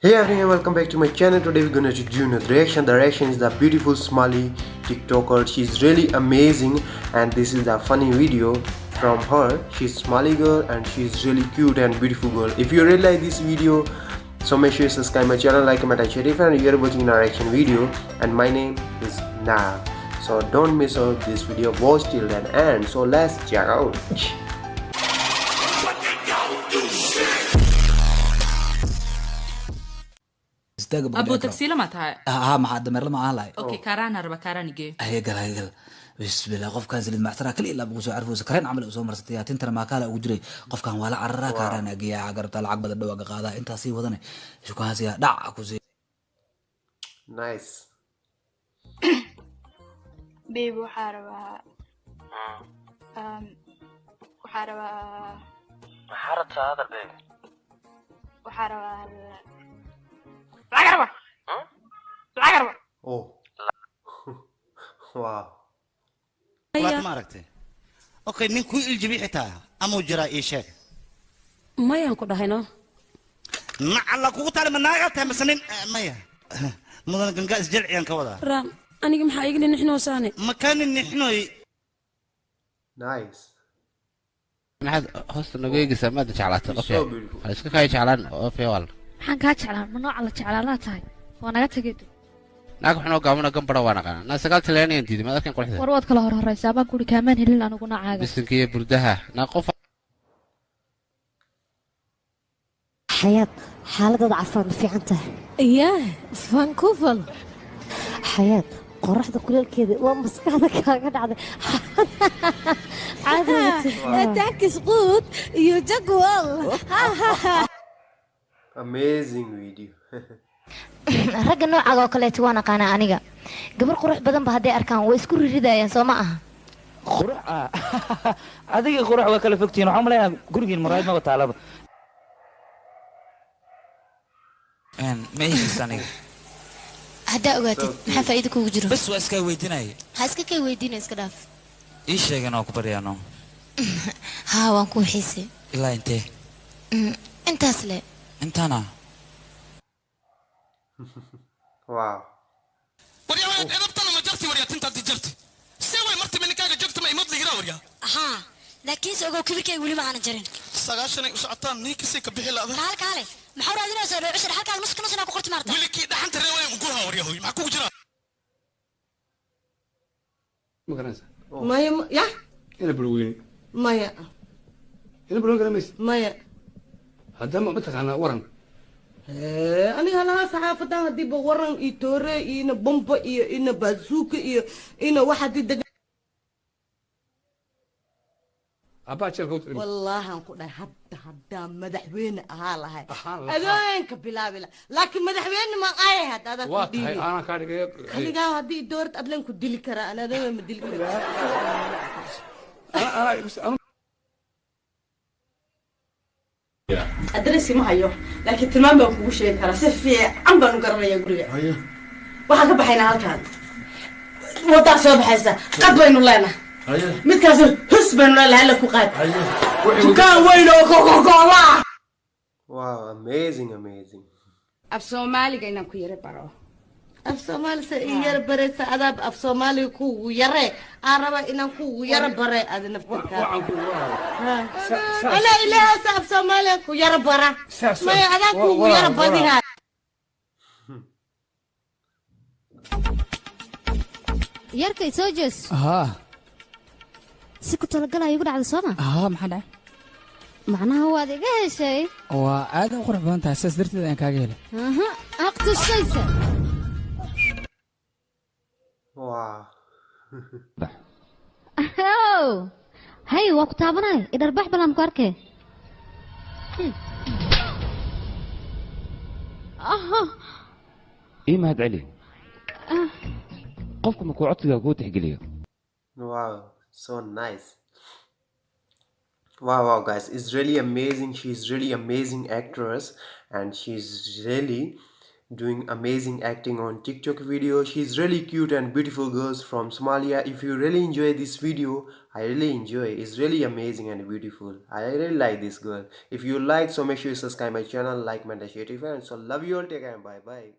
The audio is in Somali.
Hey everyone, welcome back to my channel. Today we're gonna do another reaction. The reaction is the beautiful Smiley TikToker. She's really amazing and this is a funny video from her. She's Smiley girl and she's really cute and beautiful girl. If you really like this video, so make sure you subscribe my channel, like, comment and share if you are watching a reaction video. And my name is Nav. So don't miss out this video. Watch till the end. So let's check out. ابو تاكسي لما تاعي ها ما حد مر لما هاي اوكي كاران هربا كاران يجي هيقل بسم الله قف كان زلد معترا كل الا بغسو عرفو سكرين عمل اسو مرستيا تنتر ما كالا وجري قف كان ولا عررا كاران اجيا عقربتا لعق بدا دواق قادا انت سي ودني شو كان سي دع كوزي Nice. بيبو حاربها وحاربها حارت هذا البيبي وحاربها العقربة Oh. Wow. waad ma aragtay okay ninku iljibi xitaa ama jira ii sheeg mayaan ku dhahayno alla kugu taal manaaga tahay masanin maya mudan ganga isjilciyan ka wada raam aniga maxaa iga nixnoosaane makaanin nixnoy Nice. maxaad hoosta nageegisa maad jeclaatay qof So yaa beautiful. ha iska kay jeclaan oo feewal maxaan kaa jeclaan ma nooca la jeclaanaa tahay waa naga tegeedo naag waxnoo gaabana gambara waa naqaana naa sagaal taleenayan diiday maad arkan qurxda war waad kala horhoraysaa baan kuhi kaamaan helin anigu nacaaga bisinka iyo burdaha naa qof حياة حالة عفان في عنته yaa vancouver حياة قرحت كل كذا ومسكعتك قاعد عاد tankis quud iyo jagwal Amazing video. ragga noocaaga oo kaleeto waan aqaanaa aniga gabar qurux badan ba hadday arkaan way isku riridayaan soo ma aha qurux adiga qurux waa kala fogtiin waxaan maleeyaa gurigiin marayd ma taalaba ما يحسني haddaa ogaatid maxaa faa'iido kugu jiro بس واسكا ويديناي ha iska kay weydiina iska dhaaf ايش شيغنا ku baryaano haa waan kuu xiisay ila intee intaas le intana Wow. wariya edabtana ma jarti wariya tinta jarti seeway marti minkaaga joogto ma imad ligira wariya haa laakiin se ogow kibirkay weli ma aanan jarin sagaashanay u socotaan ninkisi ka bixi laada kaale maxaa raadinaysaa dhowcishar halkaa nus ku qorti maarta wiilkii dhaxanta reeway ugu haa wariya hoy maxaa kugu jira maya ya ina bulweyne maya ina bulweyne garamaysa maya haddama ma taqaanaa waran aniga lahaa saxaafadan hadiiba waran iyo toore iyo ina bomba iyo ina baasuuka iyo ina wax hadii deg abbaa jeelka u tiri wallahan ku dhahay haddaa madaxweyne ahaa lahay Ahaan lahaa. adooyanka bilaabi lahay laakiin madaxweyne ma qaaya hadda waa tahay aanan kaa dhigay anigaa haddii doorad adlan ku dili karaa ana adooya ma dili karaa adresi ma hayo laakiin tilmaam baan kugu sheegi karaa si fiican baan u garanayaa guriga waxaan ka baxaynaa halkaan wadaa soo baxaysa qad baynu leenahay midkaas hus baynu leenahay alla ku qaad dukaan weyn oo kokokoola Wow, amazing, amazing. af soomaaliga inaan ku yara baro af soomaali sa in yara baraysa adaab af soomaaliga kuugu yare aan raba inaan kuugu yara bare adi naftirkaa ana ilaahasa af soomaaliga ku yara bara maya adaan kuugu yara badihaa yarkay soo jees ها si ku talagalaya igu dhacda sooma ها maxaa dhacay macnaha waad iga heshay waa aad u qurux badan tahay saas darteed aan kaaga helay aha aqtushaysa Wow. hay waa ku taabanay idharbax balan ku arkay ii mahad celi qofku ma ku codsiga kuu tixgeliyo Wow, so nice. Wow, guys, it's really amazing. She's really amazing actress, and she's really doing amazing acting on TikTok video. She's really cute and beautiful girls from Somalia. If you really enjoy this video, I really enjoy it. It's really amazing and beautiful. I really like this girl. If you like, so make sure you subscribe my channel, like, comment, and share to your friends. So love you all. Take care and bye bye.